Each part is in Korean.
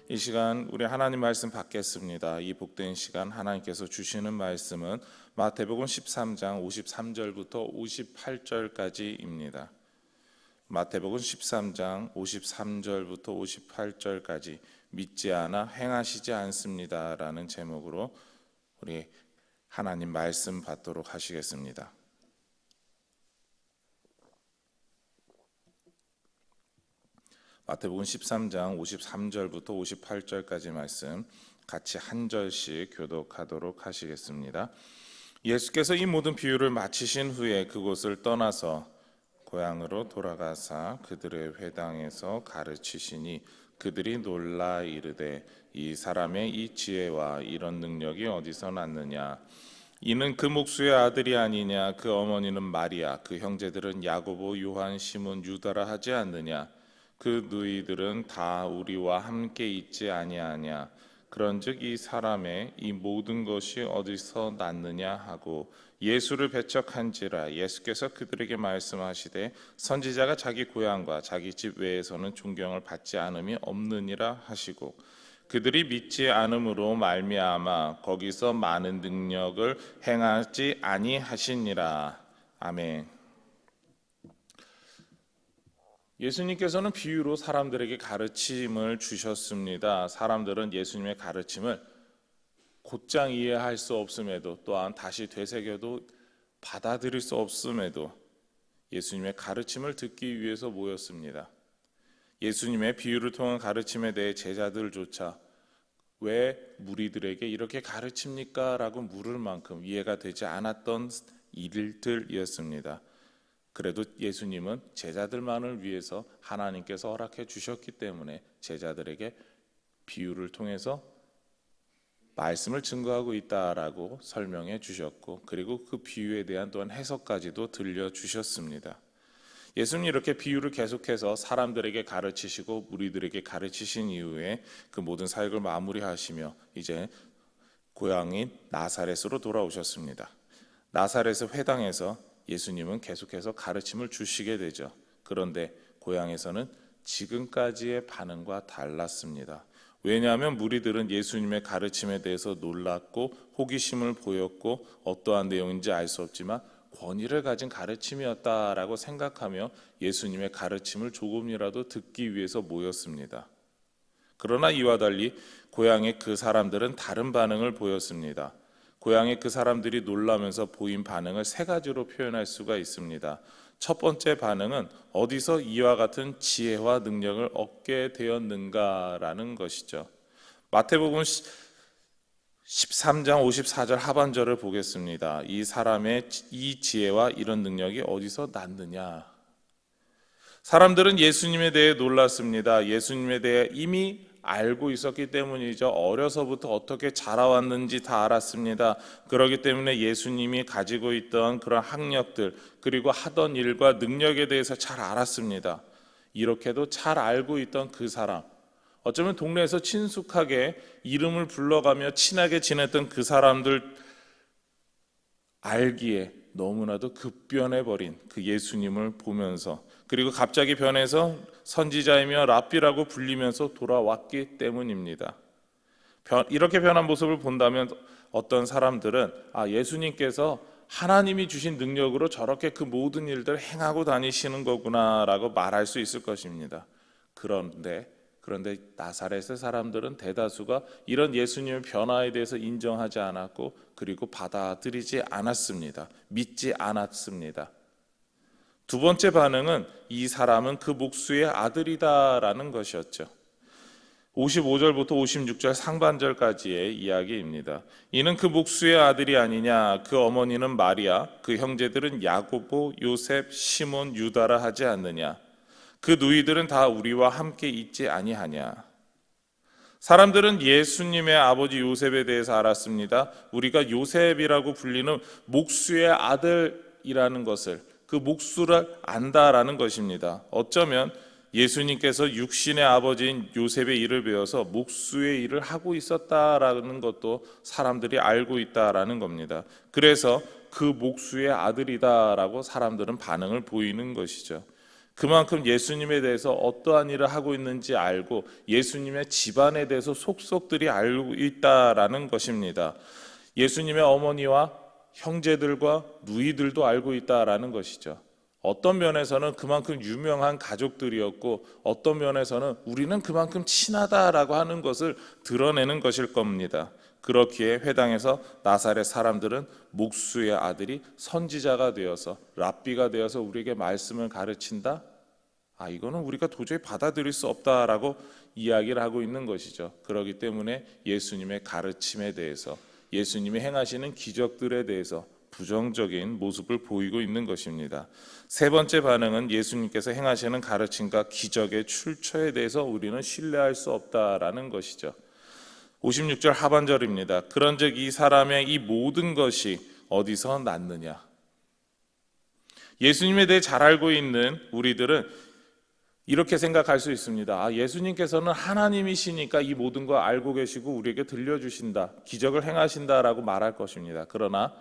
이 시간 우리 하나님 말씀 받겠습니다. 이 복된 시간 하나님께서 주시는 말씀은 마태복음 13장 53절부터 58절까지입니다. 마태복음 13장 53절부터 58절까지 믿지 않아 행하시지 않습니다라는 제목으로 우리 하나님 말씀 받도록 하시겠습니다. 마태복음 13장 53절부터 58절까지 말씀 같이 한 절씩 교독하도록 하시겠습니다. 예수께서 이 모든 비유를 마치신 후에 그곳을 떠나서 고향으로 돌아가사 그들의 회당에서 가르치시니 그들이 놀라 이르되 이 사람의 이 지혜와 이런 능력이 어디서 났느냐? 이는 그 목수의 아들이 아니냐? 그 어머니는 마리아, 그 형제들은 야고보, 요한, 시몬, 유다라 하지 않느냐? 그 너희들은 다 우리와 함께 있지 아니하냐? 그런즉 이 사람의 이 모든 것이 어디서 났느냐 하고 예수를 배척한지라. 예수께서 그들에게 말씀하시되 선지자가 자기 고향과 자기 집 외에서는 존경을 받지 않음이 없느니라 하시고 그들이 믿지 않음으로 말미암아 거기서 많은 능력을 행하지 아니하시니라. 아멘. 예수님께서는 비유로 사람들에게 가르침을 주셨습니다. 사람들은 예수님의 가르침을 곧장 이해할 수 없음에도 또한 다시 되새겨도 받아들일 수 없음에도 예수님의 가르침을 듣기 위해서 모였습니다. 예수님의 비유를 통한 가르침에 대해 제자들조차 왜 무리들에게 이렇게 가르칩니까? 라고 물을 만큼 이해가 되지 않았던 일들이었습니다. 그래도 예수님은 제자들만을 위해서 하나님께서 허락해 주셨기 때문에 제자들에게 비유를 통해서 말씀을 증거하고 있다라고 설명해 주셨고 그리고 그 비유에 대한 또한 해석까지도 들려주셨습니다. 예수님이 이렇게 비유를 계속해서 사람들에게 가르치시고 무리들에게 가르치신 이후에 그 모든 사역을 마무리하시며 이제 고향인 나사렛으로 돌아오셨습니다. 나사렛의 회당에서 예수님은 계속해서 가르침을 주시게 되죠. 그런데 고향에서는 지금까지의 반응과 달랐습니다. 왜냐하면 무리들은 예수님의 가르침에 대해서 놀랐고 호기심을 보였고 어떠한 내용인지 알 수 없지만 권위를 가진 가르침이었다라고 생각하며 예수님의 가르침을 조금이라도 듣기 위해서 모였습니다. 그러나 이와 달리 고향의 그 사람들은 다른 반응을 보였습니다. 고향의 그 사람들이 놀라면서 보인 반응을 세 가지로 표현할 수가 있습니다. 첫 번째 반응은 어디서 이와 같은 지혜와 능력을 얻게 되었는가라는 것이죠. 마태복음 13장 54절 하반절을 보겠습니다. 이 사람의 이 지혜와 이런 능력이 어디서 났느냐? 사람들은 예수님에 대해 놀랐습니다. 예수님에 대해 이미 알고 있었기 때문이죠. 어려서부터 어떻게 자라왔는지 다 알았습니다. 그렇기 때문에 예수님이 가지고 있던 그런 학력들 그리고 하던 일과 능력에 대해서 잘 알았습니다. 이렇게도 잘 알고 있던 그 사람, 어쩌면 동네에서 친숙하게 이름을 불러가며 친하게 지냈던 그 사람들 알기에 너무나도 급변해버린 그 예수님을 보면서 그리고 갑자기 변해서 선지자이며 랍비라고 불리면서 돌아왔기 때문입니다. 이렇게 변한 모습을 본다면 어떤 사람들은 예수님께서 하나님이 주신 능력으로 저렇게 그 모든 일들을 행하고 다니시는 거구나라고 말할 수 있을 것입니다. 그런데 나사렛의 사람들은 대다수가 이런 예수님의 변화에 대해서 인정하지 않았고 그리고 받아들이지 않았습니다. 믿지 않았습니다. 두 번째 반응은 이 사람은 그 목수의 아들이다라는 것이었죠. 55절부터 56절 상반절까지의 이야기입니다. 이는 그 목수의 아들이 아니냐? 그 어머니는 마리아, 그 형제들은 야고보, 요셉, 시몬, 유다라 하지 않느냐? 그 누이들은 다 우리와 함께 있지 아니하냐? 사람들은 예수님의 아버지 요셉에 대해서 알았습니다. 우리가 요셉이라고 불리는 목수의 아들이라는 것을, 그 목수를 안다라는 것입니다. 어쩌면 예수님께서 육신의 아버지인 요셉의 일을 배워서 목수의 일을 하고 있었다라는 것도 사람들이 알고 있다라는 겁니다. 그래서 그 목수의 아들이다라고 사람들은 반응을 보이는 것이죠. 그만큼 예수님에 대해서 어떠한 일을 하고 있는지 알고 예수님의 집안에 대해서 속속들이 알고 있다라는 것입니다. 예수님의 어머니와 형제들과 누이들도 알고 있다라는 것이죠. 어떤 면에서는 그만큼 유명한 가족들이었고 어떤 면에서는 우리는 그만큼 친하다라고 하는 것을 드러내는 것일 겁니다. 그렇기에 회당에서 나사렛 사람들은 목수의 아들이 선지자가 되어서 랍비가 되어서 우리에게 말씀을 가르친다? 이거는 우리가 도저히 받아들일 수 없다라고 이야기를 하고 있는 것이죠. 그렇기 때문에 예수님의 가르침에 대해서 예수님이 행하시는 기적들에 대해서 부정적인 모습을 보이고 있는 것입니다. 세 번째 반응은 예수님께서 행하시는 가르침과 기적의 출처에 대해서 우리는 신뢰할 수 없다라는 것이죠. 56절 하반절입니다. 그런즉 이 사람의 이 모든 것이 어디서 났느냐? 예수님에 대해 잘 알고 있는 우리들은 이렇게 생각할 수 있습니다. 예수님께서는 하나님이시니까 이 모든 걸 알고 계시고 우리에게 들려주신다, 기적을 행하신다라고 말할 것입니다. 그러나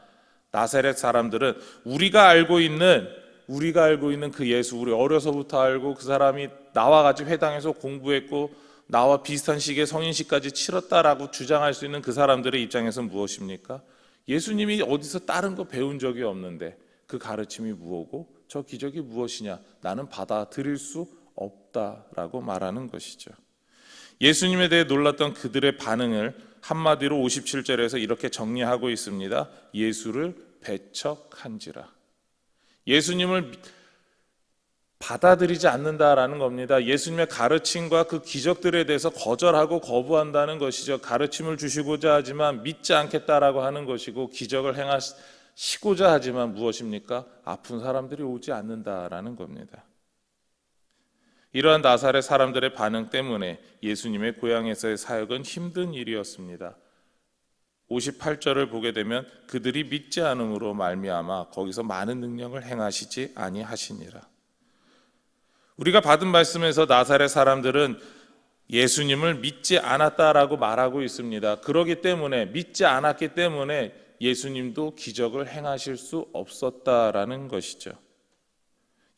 나사렛 사람들은 우리가 알고 있는 그 예수, 우리 어려서부터 알고 그 사람이 나와 같이 회당에서 공부했고 나와 비슷한 시기에 성인식까지 치렀다라고 주장할 수 있는 그 사람들의 입장에서는 무엇입니까? 예수님이 어디서 다른 거 배운 적이 없는데 그 가르침이 무엇고 저 기적이 무엇이냐, 나는 받아들일 수 없다라고 말하는 것이죠. 예수님에 대해 놀랐던 그들의 반응을 한마디로 57절에서 이렇게 정리하고 있습니다. 예수를 배척한지라. 예수님을 받아들이지 않는다라는 겁니다. 예수님의 가르침과 그 기적들에 대해서 거절하고 거부한다는 것이죠. 가르침을 주시고자 하지만 믿지 않겠다라고 하는 것이고, 기적을 행하시고자 하지만 무엇입니까? 아픈 사람들이 오지 않는다라는 겁니다. 이러한 나사렛 사람들의 반응 때문에 예수님의 고향에서의 사역은 힘든 일이었습니다. 58절을 보게 되면 그들이 믿지 않음으로 말미암아 거기서 많은 능력을 행하시지 아니하시니라. 우리가 받은 말씀에서 나사렛 사람들은 예수님을 믿지 않았다라고 말하고 있습니다. 그렇기 때문에, 믿지 않았기 때문에 예수님도 기적을 행하실 수 없었다라는 것이죠.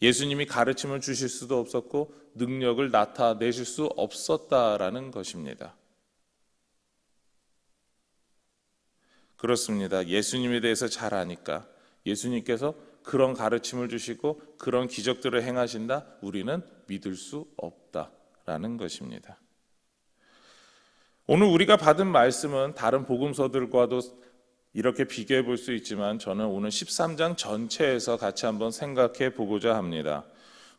예수님이 가르침을 주실 수도 없었고 능력을 나타내실 수 없었다라는 것입니다. 그렇습니다. 예수님에 대해서 잘 아니까 예수님께서 그런 가르침을 주시고 그런 기적들을 행하신다, 우리는 믿을 수 없다라는 것입니다. 오늘 우리가 받은 말씀은 다른 복음서들과도 이렇게 비교해 볼 수 있지만 저는 오늘 13장 전체에서 같이 한번 생각해 보고자 합니다.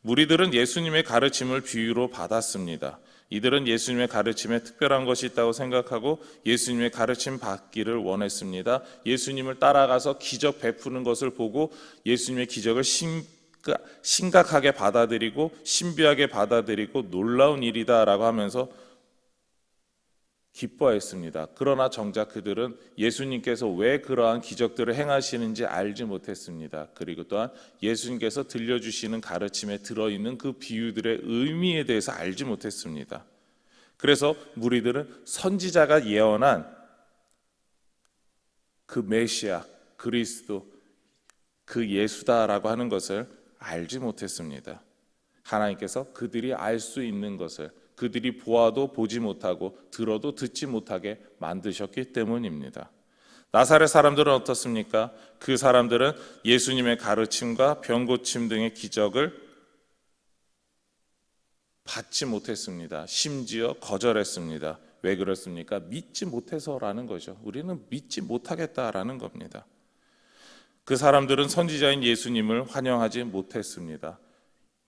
무리들은 예수님의 가르침을 비유로 받았습니다. 이들은 예수님의 가르침에 특별한 것이 있다고 생각하고 예수님의 가르침 받기를 원했습니다. 예수님을 따라가서 기적 베푸는 것을 보고 예수님의 기적을 심각하게 받아들이고 신비하게 받아들이고 놀라운 일이다라고 하면서 기뻐했습니다. 그러나 정작 그들은 예수님께서 왜 그러한 기적들을 행하시는지 알지 못했습니다. 그리고 또한 예수님께서 들려주시는 가르침에 들어있는 그 비유들의 의미에 대해서 알지 못했습니다. 그래서 무리들은 선지자가 예언한 그 메시아, 그리스도, 그 예수다라고 하는 것을 알지 못했습니다. 하나님께서 그들이 알 수 있는 것을 그들이 보아도 보지 못하고 들어도 듣지 못하게 만드셨기 때문입니다. 나사렛 사람들은 어떻습니까? 그 사람들은 예수님의 가르침과 병고침 등의 기적을 받지 못했습니다. 심지어 거절했습니다. 왜 그렇습니까? 믿지 못해서라는 거죠. 우리는 믿지 못하겠다라는 겁니다. 그 사람들은 선지자인 예수님을 환영하지 못했습니다.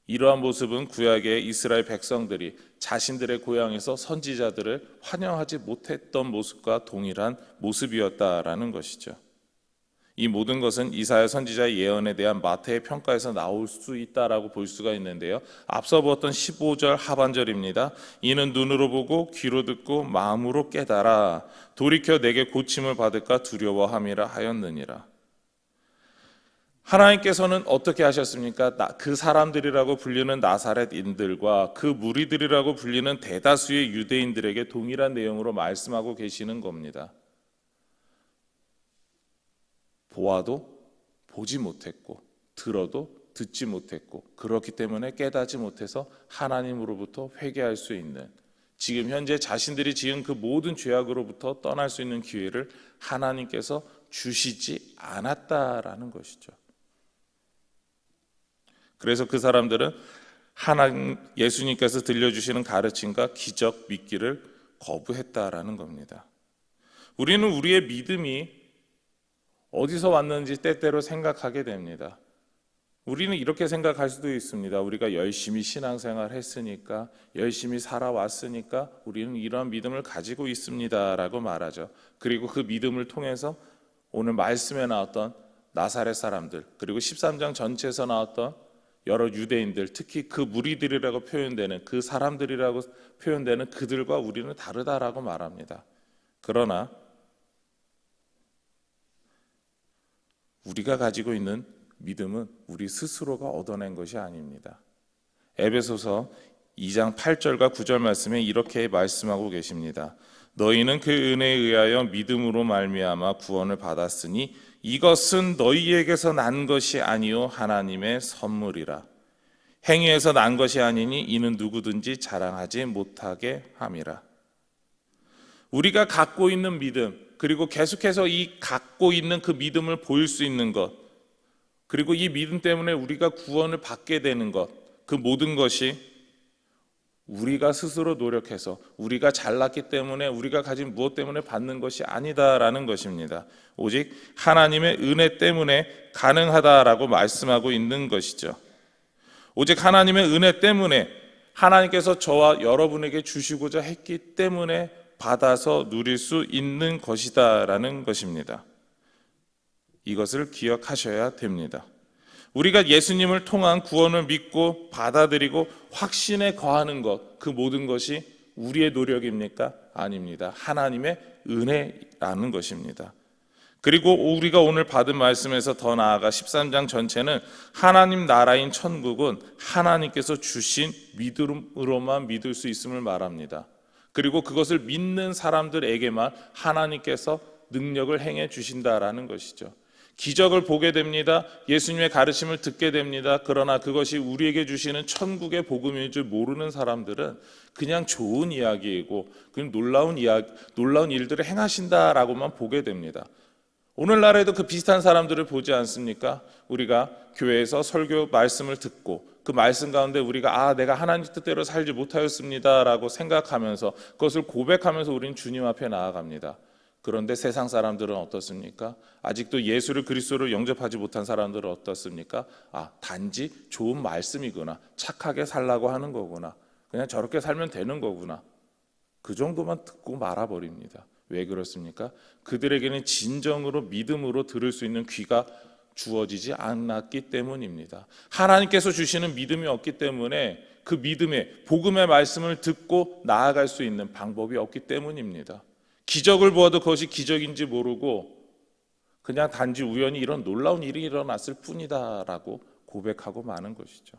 이러한 모습은 구약의 이스라엘 백성들이 자신들의 고향에서 선지자들을 환영하지 못했던 모습과 동일한 모습이었다라는 것이죠. 이 모든 것은 이사야 선지자의 예언에 대한 마태의 평가에서 나올 수 있다라고 볼 수가 있는데요. 앞서 보았던 15절 하반절입니다. 이는 눈으로 보고 귀로 듣고 마음으로 깨달아 돌이켜 내게 고침을 받을까 두려워함이라 하였느니라. 하나님께서는 어떻게 하셨습니까? 그 사람들이라고 불리는 나사렛인들과 그 무리들이라고 불리는 대다수의 유대인들에게 동일한 내용으로 말씀하고 계시는 겁니다. 보아도 보지 못했고 들어도 듣지 못했고 그렇기 때문에 깨닫지 못해서 하나님으로부터 회개할 수 있는, 지금 현재 자신들이 지은 그 모든 죄악으로부터 떠날 수 있는 기회를 하나님께서 주시지 않았다라는 것이죠. 그래서 그 사람들은 예수님께서 들려주시는 가르침과 기적 믿기를 거부했다라는 겁니다. 우리는 우리의 믿음이 어디서 왔는지 때때로 생각하게 됩니다. 우리는 이렇게 생각할 수도 있습니다. 우리가 열심히 신앙생활 했으니까, 열심히 살아왔으니까 우리는 이러한 믿음을 가지고 있습니다라고 말하죠. 그리고 그 믿음을 통해서 오늘 말씀에 나왔던 나사렛 사람들, 그리고 13장 전체에서 나왔던 여러 유대인들, 특히 그 무리들이라고 표현되는 그 사람들이라고 표현되는 그들과 우리는 다르다라고 말합니다. 그러나 우리가 가지고 있는 믿음은 우리 스스로가 얻어낸 것이 아닙니다. 에베소서 2장 8절과 9절 말씀에 이렇게 말씀하고 계십니다. 너희는 그 은혜에 의하여 믿음으로 말미암아 구원을 받았으니 이것은 너희에게서 난 것이 아니요 하나님의 선물이라. 행위에서 난 것이 아니니 이는 누구든지 자랑하지 못하게 함이라. 우리가 갖고 있는 믿음, 그리고 계속해서 이 갖고 있는 그 믿음을 보일 수 있는 것, 그리고 이 믿음 때문에 우리가 구원을 받게 되는 것, 그 모든 것이 우리가 스스로 노력해서 우리가 잘났기 때문에, 우리가 가진 무엇 때문에 받는 것이 아니다라는 것입니다. 오직 하나님의 은혜 때문에 가능하다라고 말씀하고 있는 것이죠. 오직 하나님의 은혜 때문에, 하나님께서 저와 여러분에게 주시고자 했기 때문에 받아서 누릴 수 있는 것이다라는 것입니다. 이것을 기억하셔야 됩니다. 우리가 예수님을 통한 구원을 믿고 받아들이고 확신에 거하는 것, 그 모든 것이 우리의 노력입니까? 아닙니다. 하나님의 은혜라는 것입니다. 그리고 우리가 오늘 받은 말씀에서 더 나아가 13장 전체는 하나님 나라인 천국은 하나님께서 주신 믿음으로만 믿을 수 있음을 말합니다. 그리고 그것을 믿는 사람들에게만 하나님께서 능력을 행해 주신다라는 것이죠. 기적을 보게 됩니다. 예수님의 가르침을 듣게 됩니다. 그러나 그것이 우리에게 주시는 천국의 복음일 줄 모르는 사람들은 그냥 좋은 이야기이고 그냥 놀라운 일들을 행하신다라고만 보게 됩니다. 오늘날에도 그 비슷한 사람들을 보지 않습니까? 우리가 교회에서 설교 말씀을 듣고 그 말씀 가운데 우리가 내가 하나님 뜻대로 살지 못하였습니다라고 생각하면서 그것을 고백하면서 우리는 주님 앞에 나아갑니다. 그런데 세상 사람들은 어떻습니까? 아직도 예수를 그리스도를 영접하지 못한 사람들은 어떻습니까? 단지 좋은 말씀이구나, 착하게 살라고 하는 거구나, 그냥 저렇게 살면 되는 거구나, 그 정도만 듣고 말아버립니다. 왜 그렇습니까? 그들에게는 진정으로 믿음으로 들을 수 있는 귀가 주어지지 않았기 때문입니다. 하나님께서 주시는 믿음이 없기 때문에 그 믿음의 복음의 말씀을 듣고 나아갈 수 있는 방법이 없기 때문입니다. 기적을 보아도 그것이 기적인지 모르고 그냥 단지 우연히 이런 놀라운 일이 일어났을 뿐이다라고 고백하고 마는 것이죠.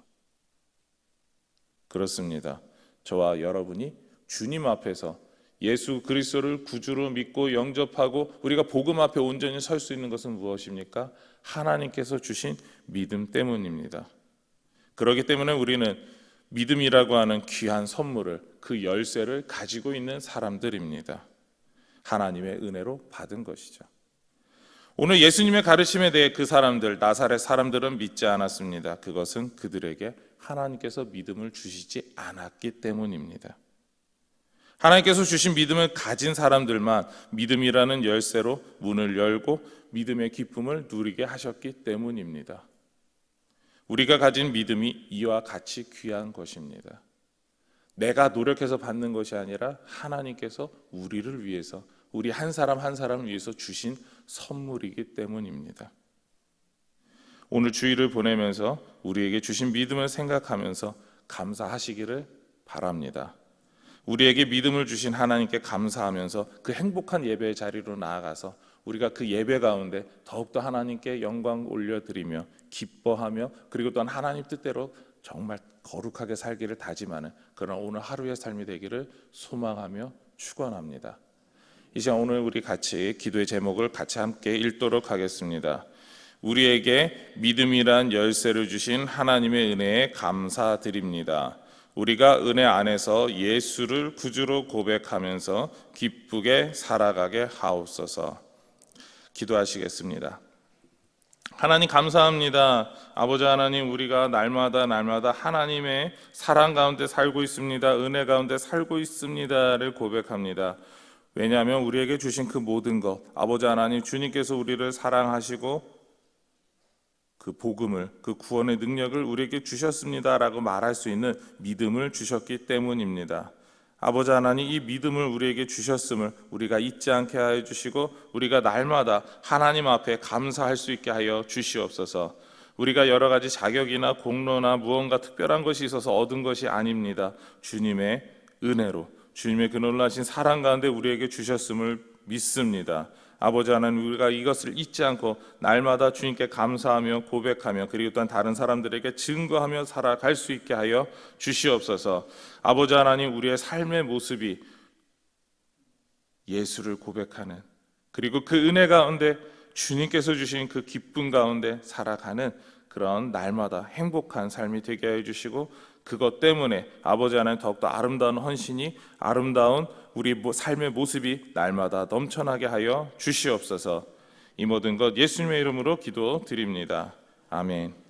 그렇습니다. 저와 여러분이 주님 앞에서 예수 그리스도를 구주로 믿고 영접하고 우리가 복음 앞에 온전히 설 수 있는 것은 무엇입니까? 하나님께서 주신 믿음 때문입니다. 그렇기 때문에 우리는 믿음이라고 하는 귀한 선물을, 그 열쇠를 가지고 있는 사람들입니다. 하나님의 은혜로 받은 것이죠. 오늘 예수님의 가르침에 대해 그 사람들, 나사렛 사람들은 믿지 않았습니다. 그것은 그들에게 하나님께서 믿음을 주시지 않았기 때문입니다. 하나님께서 주신 믿음을 가진 사람들만 믿음이라는 열쇠로 문을 열고 믿음의 기쁨을 누리게 하셨기 때문입니다. 우리가 가진 믿음이 이와 같이 귀한 것입니다. 내가 노력해서 받는 것이 아니라 하나님께서 우리를 위해서, 우리 한 사람 한 사람을 위해서 주신 선물이기 때문입니다. 오늘 주일을 보내면서 우리에게 주신 믿음을 생각하면서 감사하시기를 바랍니다. 우리에게 믿음을 주신 하나님께 감사하면서 그 행복한 예배의 자리로 나아가서 우리가 그 예배 가운데 더욱더 하나님께 영광 올려드리며 기뻐하며, 그리고 또한 하나님 뜻대로 정말 거룩하게 살기를 다짐하는 그런 오늘 하루의 삶이 되기를 소망하며 축원합니다. 이 시간 오늘 우리 같이 기도의 제목을 같이 함께 읽도록 하겠습니다. 우리에게 믿음이란 열쇠를 주신 하나님의 은혜에 감사드립니다. 우리가 은혜 안에서 예수를 구주로 고백하면서 기쁘게 살아가게 하옵소서. 기도하시겠습니다. 하나님 감사합니다. 아버지 하나님, 우리가 날마다 하나님의 사랑 가운데 살고 있습니다. 은혜 가운데 살고 있습니다를 고백합니다. 왜냐하면 우리에게 주신 그 모든 것, 아버지 하나님, 주님께서 우리를 사랑하시고 그 복음을, 그 구원의 능력을 우리에게 주셨습니다라고 말할 수 있는 믿음을 주셨기 때문입니다. 아버지 하나님, 이 믿음을 우리에게 주셨음을 우리가 잊지 않게 하여 주시고 우리가 날마다 하나님 앞에 감사할 수 있게 하여 주시옵소서. 우리가 여러 가지 자격이나 공로나 무언가 특별한 것이 있어서 얻은 것이 아닙니다. 주님의 은혜로, 주님의 그 놀라신 사랑 가운데 우리에게 주셨음을 믿습니다. 아버지 하나님, 우리가 이것을 잊지 않고 날마다 주님께 감사하며 고백하며 그리고 또한 다른 사람들에게 증거하며 살아갈 수 있게 하여 주시옵소서. 아버지 하나님, 우리의 삶의 모습이 예수를 고백하는, 그리고 그 은혜 가운데 주님께서 주신 그 기쁨 가운데 살아가는 그런 날마다 행복한 삶이 되게 하여 주시고, 그것 때문에 아버지 하나님 더욱더 아름다운 헌신이, 아름다운 우리 삶의 모습이 날마다 넘쳐나게 하여 주시옵소서. 이 모든 것 예수님의 이름으로 기도드립니다. 아멘.